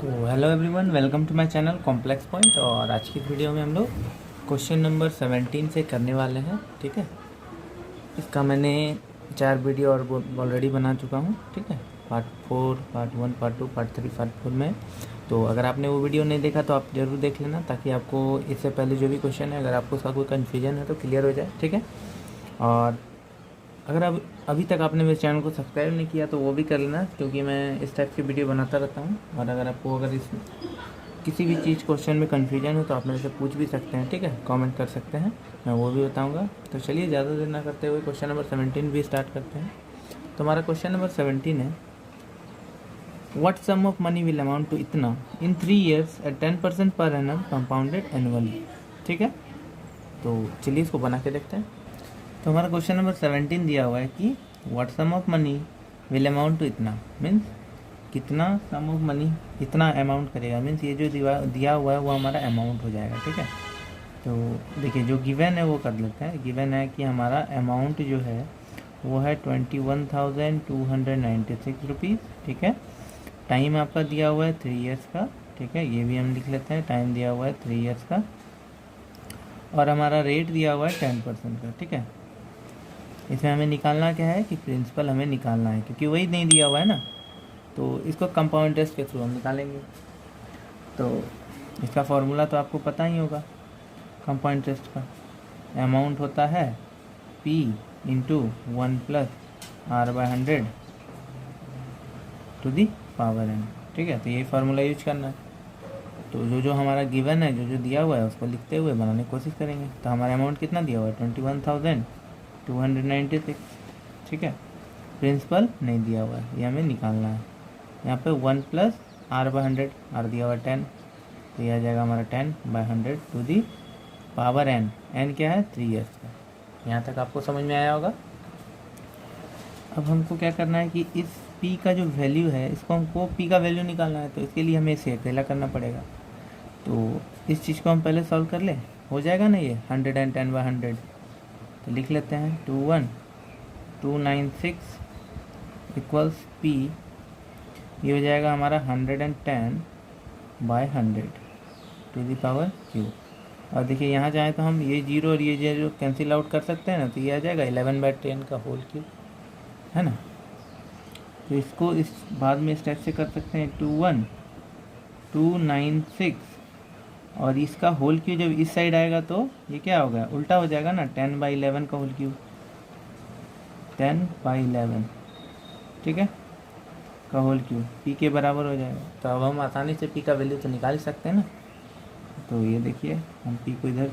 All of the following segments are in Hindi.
तो hello everyone, welcome to my channel complex point. और आज की वीडियो में हम लोग क्वेश्चन नंबर 17 से करने वाले हैं। ठीक है, इसका मैंने 4 वीडियो और ऑलरेडी बना चुका हूँ। ठीक है, part 4, part 1, part 2, part 3, part 4 में। तो अगर आपने वो वीडियो नहीं देखा तो आप ज़रूर देख लेना, ताकि आपको इससे पहले जो भी क्वेश्चन है, अगर आपको उसका कोई कन्फ्यूजन है तो क्लियर हो जाए। ठीक है, और अगर अब अभी तक आपने मेरे चैनल को सब्सक्राइब नहीं किया तो वो भी कर लेना, क्योंकि मैं इस टाइप की वीडियो बनाता रहता हूँ। और अगर आपको इस किसी भी चीज़ क्वेश्चन में कन्फ्यूजन हो तो आप मेरे से पूछ भी सकते हैं। ठीक है, कमेंट कर सकते हैं, मैं वो भी बताऊँगा। तो चलिए ज़्यादा देर ना करते हुए क्वेश्चन नंबर 17 भी स्टार्ट करते हैं। तो हमारा क्वेश्चन नंबर 17 है, what sum of money will amount to इतना इन 3 years eight 10% per annum compounded annually. ठीक है, तो चलिए इसको बना के देखते हैं। तो हमारा क्वेश्चन नंबर 17 दिया हुआ है कि what sum of money will amount to इतना, मीन्स कितना सम ऑफ मनी इतना अमाउंट करेगा। मीन्स ये जो दिया हुआ है वो हमारा अमाउंट हो जाएगा। ठीक है, तो देखिए जो गिवन है वो कर लेते हैं। गिवन है कि हमारा अमाउंट जो है वो है 21,296 रुपीज़। ठीक है, टाइम आपका दिया हुआ है 3 years का। ठीक है, ये भी हम लिख लेते हैं, टाइम दिया हुआ है 3 years का। और हमारा रेट दिया हुआ है 10% का। ठीक है, इसमें हमें निकालना क्या है कि प्रिंसिपल हमें निकालना है, क्योंकि वही नहीं दिया हुआ है ना, तो इसको कंपाउंड इंटरेस्ट के थ्रू हम निकालेंगे। तो इसका फॉर्मूला तो आपको पता ही होगा कंपाउंड इंटरेस्ट का। अमाउंट होता है P into 1 + R/100 to the power n। ठीक है, तो यही फार्मूला यूज करना है। तो जो हमारा गिवन है, जो दिया हुआ है, उसको लिखते हुए बनाने की कोशिश करेंगे। तो हमारा अमाउंट कितना दिया हुआ है 21,296। ठीक है, प्रिंसिपल नहीं दिया हुआ है, ये हमें निकालना है। यहाँ पे 1 + R/100, R दिया हुआ है 10, तो यह आ जाएगा हमारा 10/100 to the power n। n क्या है 3 years का। यहाँ तक आपको समझ में आया होगा। अब हमको क्या करना है कि इस p का जो वैल्यू है, इसको हमको p का वैल्यू निकालना है। तो इसके लिए हमें इसे अकेला करना पड़ेगा। तो इस चीज़ को हम पहले सॉल्व कर ले, हो जाएगा ना ये 110/100। तो लिख लेते हैं 21,296 इक्वल्स p, ये हो जाएगा हमारा 110/100 टू दी पावर q। और देखिए यहाँ चाहे तो हम ये 0 और ये 0 कैंसिल आउट कर सकते हैं ना, तो ये आ जाएगा 11/10 का होल क्यूब, है ना। तो इसको इस बाद में इस टाइप से कर सकते हैं 21,296, और इसका होल क्यूब जब इस साइड आएगा तो ये क्या होगा, उल्टा हो जाएगा ना, 10/11 का होल क्यूब, 10/11। ठीक है, का होल क्यूब p के बराबर हो जाएगा। तो अब हम आसानी से p का वैल्यू तो निकाल सकते हैं ना। तो ये देखिए हम p को इधर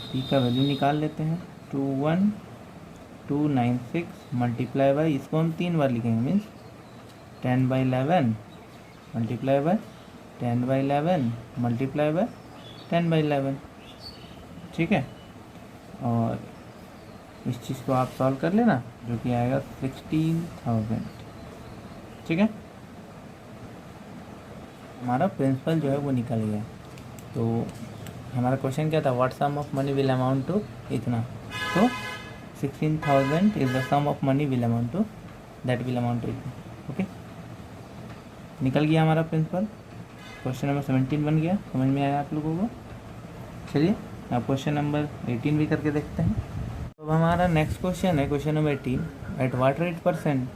p का वैल्यू निकाल लेते हैं। 21,296 मल्टीप्लाई बाई, इसको हम 3 बार लिखेंगे, means 10/11 multiply by 10/11 multiply by 10/11। ठीक है, और इस चीज़ को आप सॉल्व कर लेना, जो कि आएगा 16,000। ठीक है, हमारा प्रिंसिपल जो है वो निकल गया। तो हमारा क्वेश्चन क्या था, what sum of money will amount to इतना। तो 16,000 is the sum of money will amount to, that will amount to इतना। ओके, निकल गया हमारा प्रिंसिपल। क्वेश्चन नंबर 17 बन गया। समझ में आया आप लोगों को। चलिए अब क्वेश्चन नंबर 18 भी करके देखते हैं। तो अब हमारा नेक्स्ट क्वेश्चन है question number 18, at what rate %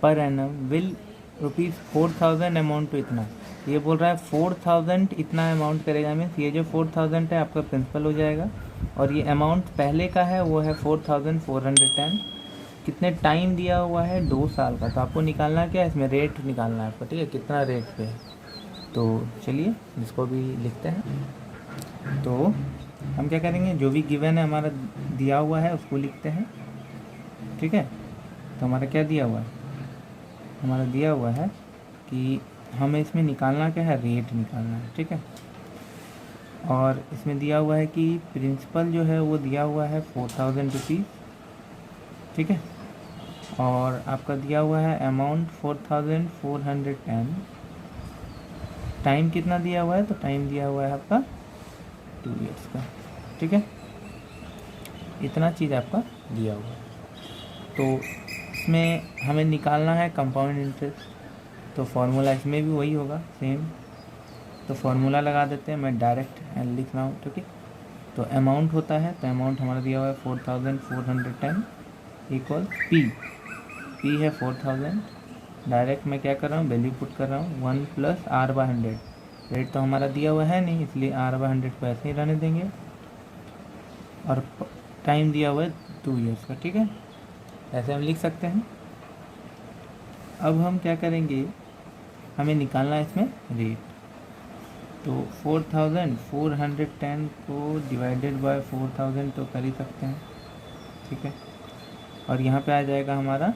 per annum will ₹4,000 amount to इतना। ये बोल रहा है 4,000 इतना अमाउंट करेगा। मीन्स ये जो 4,000 है आपका प्रिंसिपल हो जाएगा, और ये अमाउंट पहले का है वो है 4,410। कितने टाइम दिया हुआ है 2 साल का। तो आपको निकालना क्या है, इसमें रेट निकालना है आपको। ठीक है, कितना रेट पे है। तो चलिए इसको भी लिखते हैं। तो हम क्या करेंगे, जो भी गिवन है हमारा दिया हुआ है उसको लिखते हैं। ठीक है, तो हमारा क्या दिया हुआ है, हमारा दिया हुआ है कि हमें इसमें निकालना क्या है, रेट निकालना है। ठीक है, और इसमें दिया हुआ है कि प्रिंसिपल जो है वो दिया हुआ है 4,000 रुपीज़। ठीक है, और आपका दिया हुआ है अमाउंट 4,410। टाइम कितना दिया हुआ है, तो टाइम दिया हुआ है आपका 2 years का। ठीक है, इतना चीज़ आपका दिया हुआ है। तो इसमें हमें निकालना है कंपाउंड इंटरेस्ट। तो फॉर्मूला इसमें भी वही होगा सेम, तो फॉर्मूला लगा देते हैं, मैं डायरेक्ट लिख रहा हूँ, ठीक है। तो अमाउंट होता है, तो अमाउंट हमारा दिया हुआ है 4410 इक्वल पी है 4000। डायरेक्ट मैं क्या कर रहा हूँ, वैल्यू पुट कर रहा हूँ 1 + R/100। रेट तो हमारा दिया हुआ है नहीं, इसलिए R/100 को ऐसे ही रहने देंगे, और टाइम दिया हुआ है 2 ईयर्स का, ठीक है। ऐसे हम लिख सकते हैं। अब हम क्या करेंगे, हमें निकालना है इसमें रेट। तो 4410 को डिवाइडेड बाय 4000 तो कर ही सकते हैं, ठीक है। और यहाँ पे आ जाएगा हमारा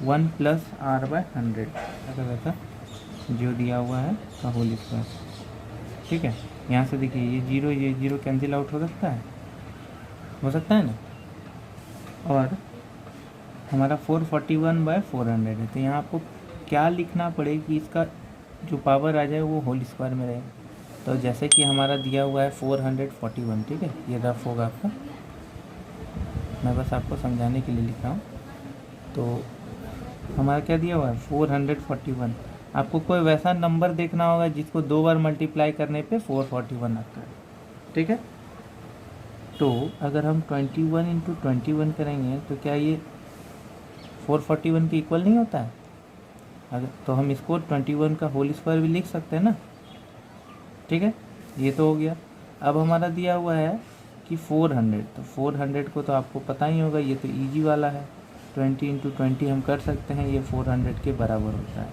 1 + R/100 ऐसा वैसा जो दिया हुआ है का होल स्क्वायर, ठीक है। यहाँ से देखिए ये जीरो कैंसिल आउट हो सकता है ना। और हमारा 441/400 है, तो यहाँ आपको क्या लिखना पड़ेगा कि इसका जो पावर आ जाए वो होल स्क्वायर में रहे। तो जैसे कि हमारा दिया हुआ है 441, ठीक है, ये रफ होगा आपका, मैं बस आपको समझाने के लिए लिख रहा हूँ। तो हमारा क्या दिया हुआ है 441। आपको कोई वैसा नंबर देखना होगा जिसको 2 बार मल्टीप्लाई करने पे 441 आता है, ठीक है। तो अगर हम 21 × 21 करेंगे तो क्या ये 441 के इक्वल नहीं होता है? अगर तो हम इसको 21 का होल स्क्वायर भी लिख सकते हैं ना, ठीक है। ये तो हो गया। अब हमारा दिया हुआ है कि 400, तो 400 को तो आपको पता ही होगा, ये तो इजी वाला है, 20 × 20 हम कर सकते हैं, ये 400 के बराबर होता है।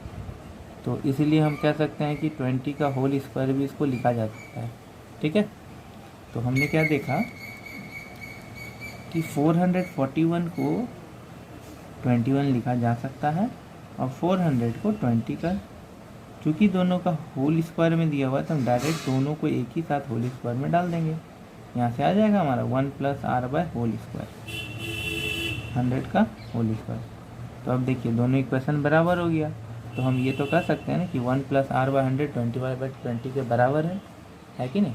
तो इसीलिए हम कह सकते हैं कि 20 का होल स्क्वायर भी इसको लिखा जा सकता है, ठीक है। तो हमने क्या देखा कि 441 को 21 लिखा जा सकता है, और 400 को 20 का, चूँकि दोनों का होल स्क्वायर में दिया हुआ है तो हम डायरेक्ट दोनों को एक ही साथ होल स्क्वायर में डाल देंगे। यहाँ से आ जाएगा हमारा 1 + R/होल स्क्वायर, 100 का होल स्क्वायर। तो अब देखिए दोनों इक्वेशन बराबर हो गया, तो हम ये तो कह सकते हैं ना कि 1 + R/100 20/20 के बराबर है कि नहीं।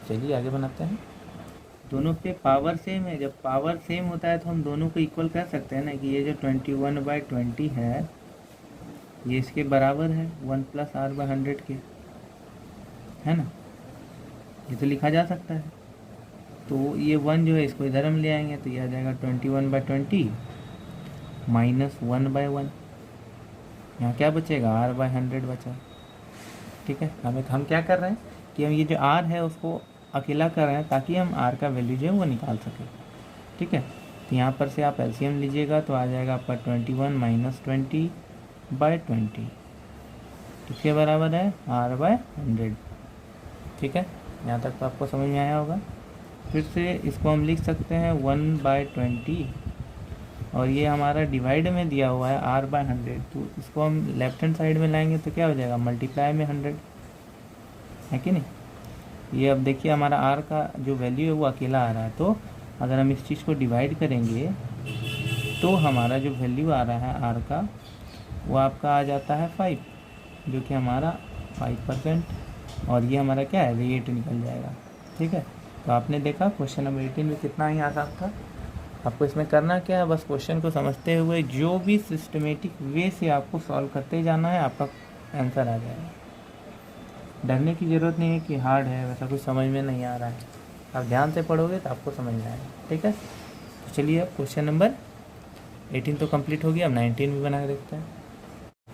चलिए आगे बनाते हैं। दोनों पे पावर सेम है, जब पावर सेम होता है तो हम दोनों को इक्वल कह सकते हैं ना कि ये जो 21/20 है ये इसके बराबर है 1 + R/100 के, है ना। ये तो लिखा जा सकता है। तो ये 1 जो है इसको इधर हम ले आएंगे, तो ये आ जाएगा 21/20 - 1/1। यहाँ क्या बचेगा, R/100 बचा, ठीक है। हम क्या कर रहे हैं कि हम ये जो R है उसको अकेला कर रहे हैं ताकि हम R का वैल्यू जो है वो निकाल सकें, ठीक है। तो यहाँ पर से आप एलसीएम लीजिएगा तो आ जाएगा आपका 21 - 20/20, किसके बराबर है, R/100, ठीक है। यहाँ तक तो आपको समझ में आया होगा। फिर से इसको हम लिख सकते हैं 1/20, और ये हमारा डिवाइड में दिया हुआ है R/100, तो इसको हम लेफ्ट हैंड साइड में लाएंगे तो क्या हो जाएगा, मल्टीप्लाई में 100, है कि नहीं। ये अब देखिए हमारा R का जो वैल्यू है वो अकेला आ रहा है, तो अगर हम इस चीज़ को डिवाइड करेंगे तो हमारा जो वैल्यू आ रहा है R का वो आपका आ जाता है 5, जो कि हमारा 5%, और ये हमारा क्या है, रेट निकल जाएगा, ठीक है। तो आपने देखा क्वेश्चन नंबर 18 में कितना ही आसान था। आपको इसमें करना क्या है, बस क्वेश्चन को समझते हुए जो भी सिस्टमेटिक वे से आपको सॉल्व करते जाना है, आपका आंसर आ जाएगा। डरने की ज़रूरत नहीं है कि हार्ड है, वैसा कुछ समझ में नहीं आ रहा है, आप ध्यान से पढ़ोगे तो आपको समझ में आएगा, ठीक है। तो चलिए अब क्वेश्चन नंबर 18 तो कंप्लीट हो गया, अब 19 भी बना के देखते हैं।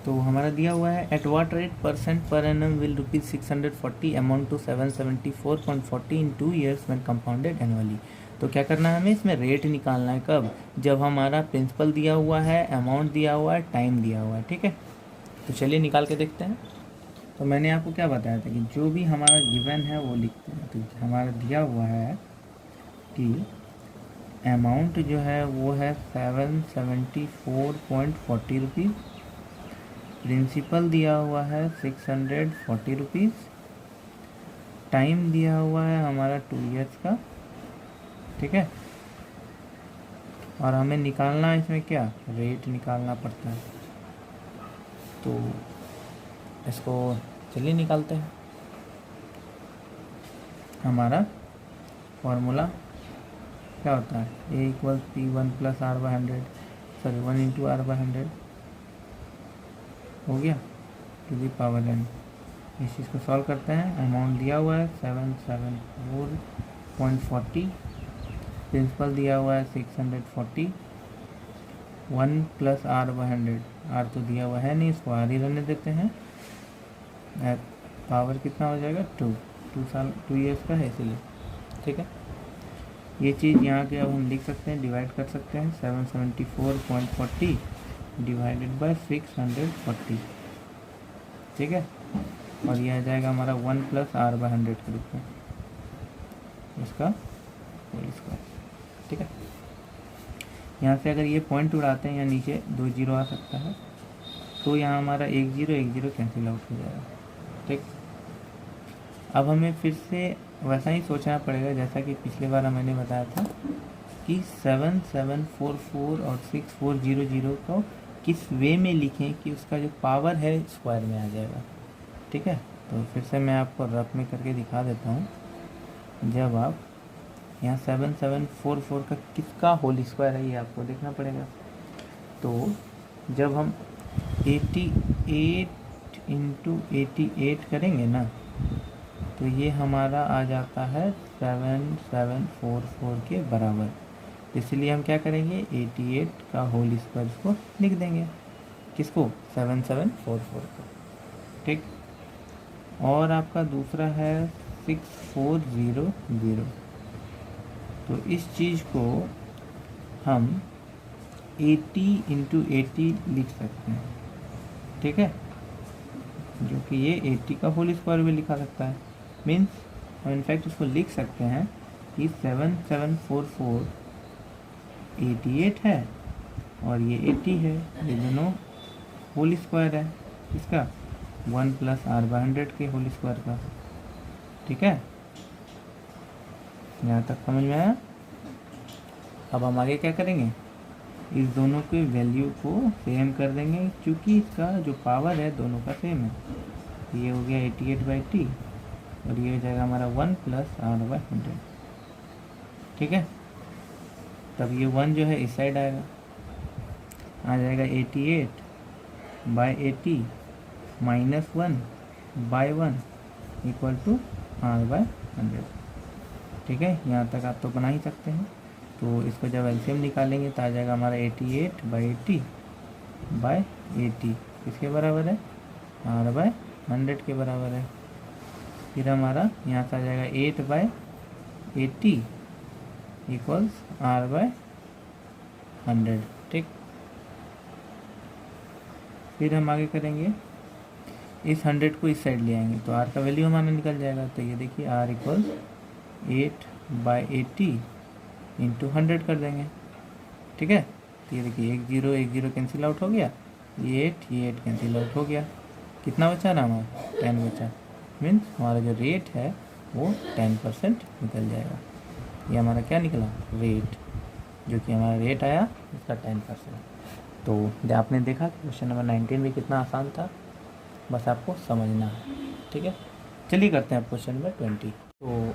तो हमारा दिया हुआ है at what rate % per annum will ₹640 amount to 774.40 in 2 years when compounded annually। तो क्या करना है, हमें इसमें रेट निकालना है, कब, जब हमारा प्रिंसिपल दिया हुआ है, अमाउंट दिया हुआ है, टाइम दिया हुआ है, ठीक है। तो चलिए निकाल के देखते हैं। तो मैंने आपको क्या बताया था कि जो भी हमारा गिवन है वो लिखते हैं। तो हमारा दिया हुआ है कि अमाउंट जो है वो है 774.40 रुपीज़, प्रिंसिपल दिया हुआ है 640 रुपीज़, टाइम दिया हुआ है हमारा 2 ईयर्स का, ठीक है। और हमें निकालना है इसमें क्या, रेट निकालना पड़ता है। तो इसको चलिए निकालते हैं। हमारा फॉर्मूला क्या होता है, A = P1 + R/100, sorry 1 × R/100 हो गया, टू दी पावर n, इस चीज़ को सॉल्व करते हैं। अमाउंट दिया हुआ है 774.40, प्रिंसिपल दिया हुआ है 640, 1 प्लस आर बाई 100, आर तो दिया हुआ है नहीं, इसको आर ही रहने देते हैं। पावर कितना हो जाएगा 2 ईयर्स का है इसीलिए, ठीक है। ये चीज़ यहाँ के अब हम लिख सकते हैं, डिवाइड कर सकते हैं। 774.40 डिवाइडेड बाय 640, ठीक है। और ये आ जाएगा हमारा 1 प्लस आर बाई 100 के रूप में, इसका होल स्क्वायर, ठीक है। यहाँ से अगर ये पॉइंट उड़ाते हैं या नीचे 2 जीरो आ सकता है, तो यहाँ हमारा 1 0 कैंसिल आउट हो जाएगा, ठीक। अब हमें फिर से वैसा ही सोचना पड़ेगा जैसा कि पिछले बार मैंने बताया था कि 7744 और 6400 को किस वे में लिखें कि उसका जो पावर है स्क्वायर में आ जाएगा, ठीक है। तो फिर से मैं आपको रफ में करके दिखा देता हूँ। जब आप यहाँ 7744 का किसका होल स्क्वायर है ये आपको देखना पड़ेगा। तो जब हम 88 इंटू 88 करेंगे ना, तो ये हमारा आ जाता है 7744 के बराबर। इसलिए हम क्या करेंगे, 88 का होल स्क्वायर को लिख देंगे, किसको, 7744 को, ठीक। और आपका दूसरा है 6400, तो इस चीज़ को हम 80 इंटू 80 लिख सकते हैं, ठीक है, जो कि ये 80 का होल स्क्वायर भी लिखा सकता है। मीन्स हम इनफैक्ट उसको लिख सकते हैं कि 7744 88 है और ये 80 है, ये दोनों होल स्क्वायर है इसका, 1 प्लस आर बाई 100 के होल स्क्वायर का, ठीक है। यहाँ तक समझ में आया। अब हम आगे क्या करेंगे, इस दोनों के वैल्यू को सेम कर देंगे, क्योंकि इसका जो पावर है दोनों का सेम है। ये हो गया 88/80 और ये हो जाएगा हमारा 1 प्लस आर बाई 100, ठीक है। तब ये 1 जो है इस साइड आएगा, आ जाएगा 88/80 minus 1/1 equal to R by 100, ठीक है। यहाँ तक आप तो बना ही सकते हैं। तो इसको जब एलसीएम निकालेंगे तो आ जाएगा हमारा 88/80/80 किसके बराबर है, आर बाई 100 के बराबर है। फिर हमारा यहाँ से आ जाएगा 8/80 इक्वल्स आर बाई 100, ठीक। फिर हम आगे करेंगे, इस 100 को इस साइड ले आएंगे तो आर का वैल्यू हमारा निकल जाएगा। तो ये देखिए आर इक्वल्स 8/80 इंटू 100 कर देंगे, ठीक है। तो ये देखिए 1 0 कैंसिल आउट हो गया, ये 8 कैंसिल आउट हो गया। कितना बचा ना हमारा, 10 बचा। मीन्स हमारा जो रेट है वो 10% निकल जाएगा। ये हमारा क्या निकला, रेट, जो कि हमारा रेट आया इसका 10%। तो आपने देखा क्वेश्चन नंबर 19 भी कितना आसान था, बस आपको समझना है, ठीक है। चलिए करते हैं क्वेश्चन नंबर 20। तो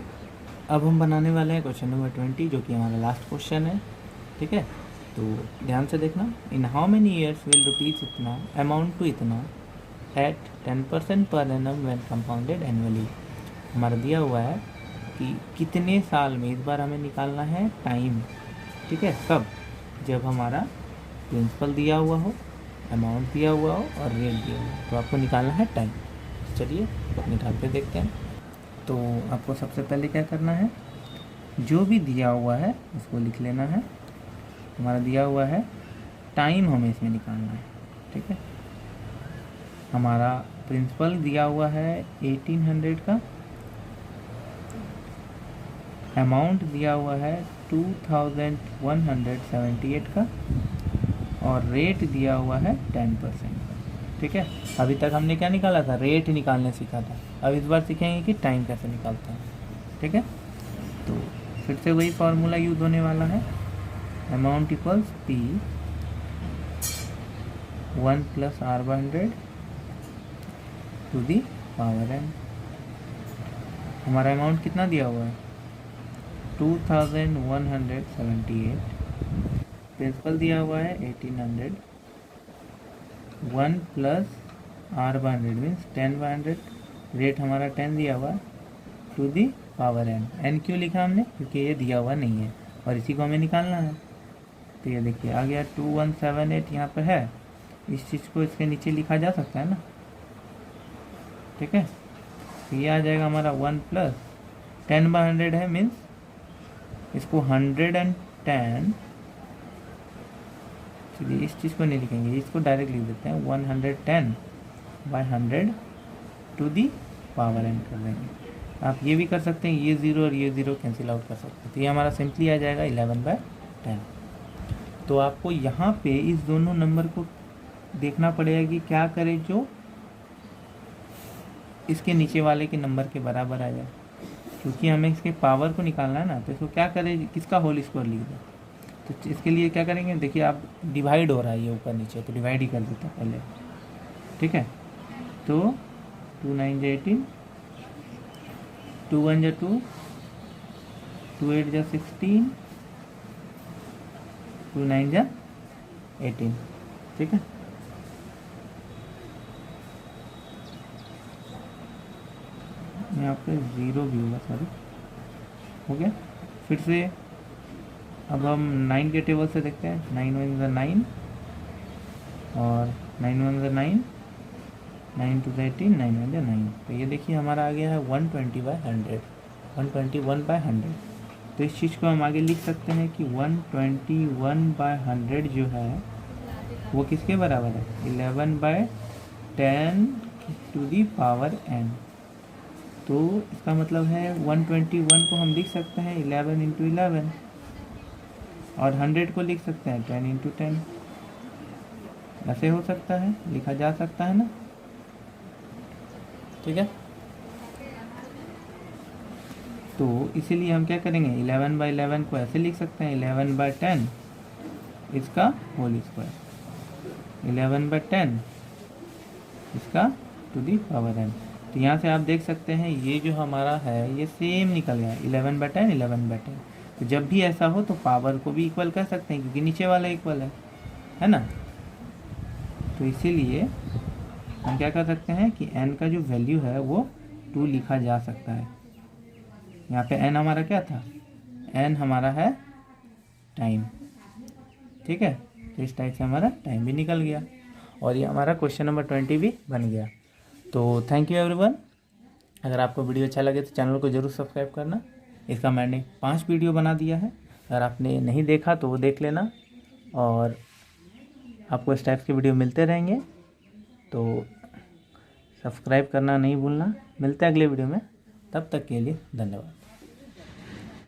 अब हम बनाने वाले हैं क्वेश्चन नंबर 20, जो कि हमारा लास्ट क्वेश्चन है, ठीक है। तो ध्यान से देखना, in how many years will rupees इतना अमाउंट टू इतना eight 10% per annum when compounded annually. हमारा दिया हुआ है कि कितने साल में, इस बार हमें निकालना है टाइम, ठीक है। कब, जब हमारा प्रिंसिपल दिया हुआ हो, अमाउंट दिया हुआ हो और रेट दिया हुआ हो, तो आपको निकालना है टाइम। चलिए निकाल के देखते हैं। तो आपको सबसे पहले क्या करना है, जो भी दिया हुआ है उसको लिख लेना है। हमारा दिया हुआ है टाइम, हमें इसमें निकालना है, ठीक है। हमारा प्रिंसिपल दिया हुआ है 1800 का, अमाउंट दिया हुआ है 2178 का और रेट दिया हुआ है 10%, ठीक है। अभी तक हमने क्या निकाला था, रेट निकालने सीखा था। अब इस बार सीखेंगे कि टाइम कैसे निकालते हैं, ठीक है। तो फिर से वही फार्मूला यूज होने वाला है, amount equals P 1 plus R by 100 to the power n। हमारा अमाउंट कितना दिया हुआ है, 2178, प्रिंसिपल दिया हुआ है 1800, 1 plus R by 100 means 10/100 rate हमारा 10 दिया हुआ to the power n। n क्यों लिखा हमने? क्योंकि ये दिया हुआ नहीं है और इसी को हमें निकालना है। तो ये देखिए आ गया 2178 यहाँ पर है। इस चीज़ को इसके नीचे लिखा जा सकता है ना, ठीक है। तो ये आ जाएगा हमारा 1 प्लस 10/100 है, मीन्स इसको 110, चलिए इस चीज़ को नहीं लिखेंगे, इसको डायरेक्ट लिख देते हैं 110/100 टू दी पावर n कर देंगे। आप ये भी कर सकते हैं, ये 0 और ये 0 कैंसिल आउट कर सकते हैं। तो ये हमारा सिंपली आ जाएगा 11/10। तो आपको यहाँ पे इस दोनों नंबर को देखना पड़ेगा कि क्या करे जो इसके नीचे वाले के नंबर के बराबर आ जाए, क्योंकि हमें इसके पावर को निकालना है ना। तो इसको क्या करें, किसका होल स्क्वायर लिख दें। तो इसके लिए क्या करेंगे, देखिए आप डिवाइड हो रहा है ये ऊपर नीचे, तो डिवाइड ही कर देते हैं पहले, ठीक है। तो 2 9 18, 2 1 2, 2 8 16, 2 9 18, ठीक है। यहाँ पे 0 भी होगा, सॉरी, हो गया। फिर से अब हम 9 के टेबल से देखते हैं। 9 1 9 और 9 1 9, 9 2 18, 9 1 9। तो ये देखिए हमारा आ गया है 120/100, 121/100। तो इस चीज़ को हम आगे लिख सकते हैं कि 121/100 जो है वो किसके बराबर है, 11/10 टू दी पावर n। तो इसका मतलब है 121 को हम लिख सकते हैं 11 × 11 और 100 को लिख सकते हैं 10 × 10। ऐसे हो सकता है, लिखा जा सकता है ना, ठीक है। तो इसीलिए हम क्या करेंगे, 11/11 को ऐसे लिख सकते हैं 11/10 इसका होल स्क्वायर, 11/10 इसका टू दी पावर n। तो यहाँ से आप देख सकते हैं ये जो हमारा है ये सेम निकल गया 11/10 11/10। तो जब भी ऐसा हो तो पावर को भी इक्वल कर सकते हैं क्योंकि नीचे वाला इक्वल है ना। तो इसीलिए हम क्या कर सकते हैं कि n का जो वैल्यू है वो 2 लिखा जा सकता है। यहाँ पे n हमारा क्या था, n हमारा है टाइम, ठीक है। तो इस टाइप से हमारा टाइम भी निकल गया और ये हमारा क्वेश्चन नंबर 20 भी बन गया। तो थैंक यू एवरीवन। अगर आपको वीडियो अच्छा लगे तो चैनल को ज़रूर सब्सक्राइब करना। इसका मैंने 5 वीडियो बना दिया है, अगर आपने नहीं देखा तो वो देख लेना और आपको इस टाइप के वीडियो मिलते रहेंगे। तो सब्सक्राइब करना नहीं भूलना। मिलते हैं अगले वीडियो में, तब तक के लिए धन्यवाद।